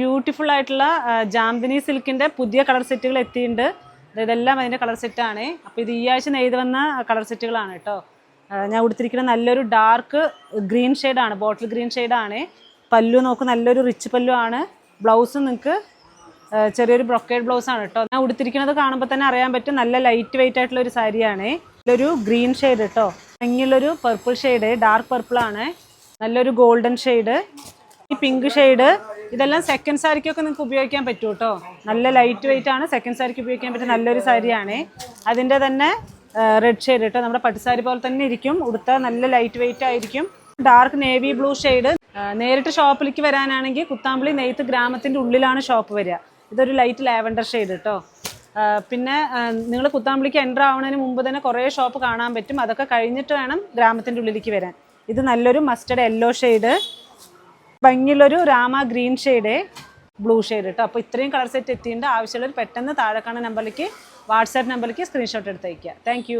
Beautiful ആയിട്ടുള്ള ജാംദിനി സിൽക്കിൻ്റെ പുതിയ colour സെറ്റുകൾ എത്തിയിട്ടുണ്ട്. ഇതെല്ലാം അതിൻ്റെ കളർ സെറ്റാണ്. അപ്പോൾ ഇത് ഈ ആഴ്ച നെയ്ത് വന്ന കളർ സെറ്റുകളാണ് കേട്ടോ. ഞാൻ ഉടുത്തിരിക്കുന്ന നല്ലൊരു ഡാർക്ക് ഗ്രീൻ ഷെയ്ഡാണ്, ബോട്ടിൽ ഗ്രീൻ ഷെയ്ഡാണ്. പല്ലു നോക്ക്, നല്ലൊരു റിച്ച് പല്ലു ആണ്. ബ്ലൗസ് നിങ്ങൾക്ക് ചെറിയൊരു ബ്രൊക്കേഡ് ബ്ലൗസാണ് കേട്ടോ. ഞാൻ ഉടുത്തിരിക്കുന്നത് കാണുമ്പോൾ തന്നെ അറിയാൻ പറ്റും നല്ല ലൈറ്റ് വെയിറ്റ് ആയിട്ടുള്ള ഒരു സാരിയാണ്. നല്ലൊരു ഗ്രീൻ ഷെയ്ഡ് കേട്ടോ, ഭംഗിയുള്ളൊരു പർപ്പിൾ ഷെയ്ഡ്, ഡാർക്ക് പർപ്പിളാണ്. നല്ലൊരു ഗോൾഡൻ ഷെയ്ഡ്, ഈ പിങ്ക് ഷെയ്ഡ്. ഇതെല്ലാം സെക്കൻഡ് സാരിക്കൊക്കെ നിങ്ങൾക്ക് ഉപയോഗിക്കാൻ പറ്റും കേട്ടോ. നല്ല ലൈറ്റ് വെയിറ്റ് ആണ്, സെക്കൻഡ് സാരിക്ക് ഉപയോഗിക്കാൻ പറ്റിയ നല്ലൊരു സാരിയാണ്. അതിൻ്റെ തന്നെ റെഡ് ഷെയ്ഡ് കേട്ടോ, നമ്മുടെ പട്ടുസാരി പോലെ തന്നെ ഇരിക്കും, ഉടുത്ത നല്ല ലൈറ്റ് വെയിറ്റ് ആയിരിക്കും. Dark navy blue shade. നേരിട്ട് ഷോപ്പിലേക്ക് വരാനാണെങ്കിൽ കുത്താമ്പളി നെയ്ത്ത് ഗ്രാമത്തിൻ്റെ ഉള്ളിലാണ് ഷോപ്പ് വരിക. ഇതൊരു ലൈറ്റ് ലാവൻഡർ ഷെയ്ഡ് കേട്ടോ. പിന്നെ നിങ്ങൾ കുത്താമ്പളിക്ക് എൻ്റർ ആവുന്നതിന് മുമ്പ് തന്നെ കുറേ ഷോപ്പ് കാണാൻ പറ്റും. അതൊക്കെ കഴിഞ്ഞിട്ട് വേണം ഗ്രാമത്തിൻ്റെ ഉള്ളിലേക്ക് വരാൻ. ഇത് നല്ലൊരു മസ്റ്റർഡ് യെല്ലോ ഷെയ്ഡ്, ഭംഗിയുള്ളൊരു Rama green shade, blue shade കേട്ടോ. അപ്പോൾ ഇത്രയും കളർ സെറ്റ് എത്തിയിട്ടുണ്ട്. ആവശ്യമുള്ളവർ പെട്ടെന്ന് താഴെ കാണുന്ന നമ്പറിലേക്ക്, വാട്സാപ്പ് നമ്പറിലേക്ക് സ്ക്രീൻഷോട്ട് എടുത്ത് അയയ്ക്കുക. താങ്ക്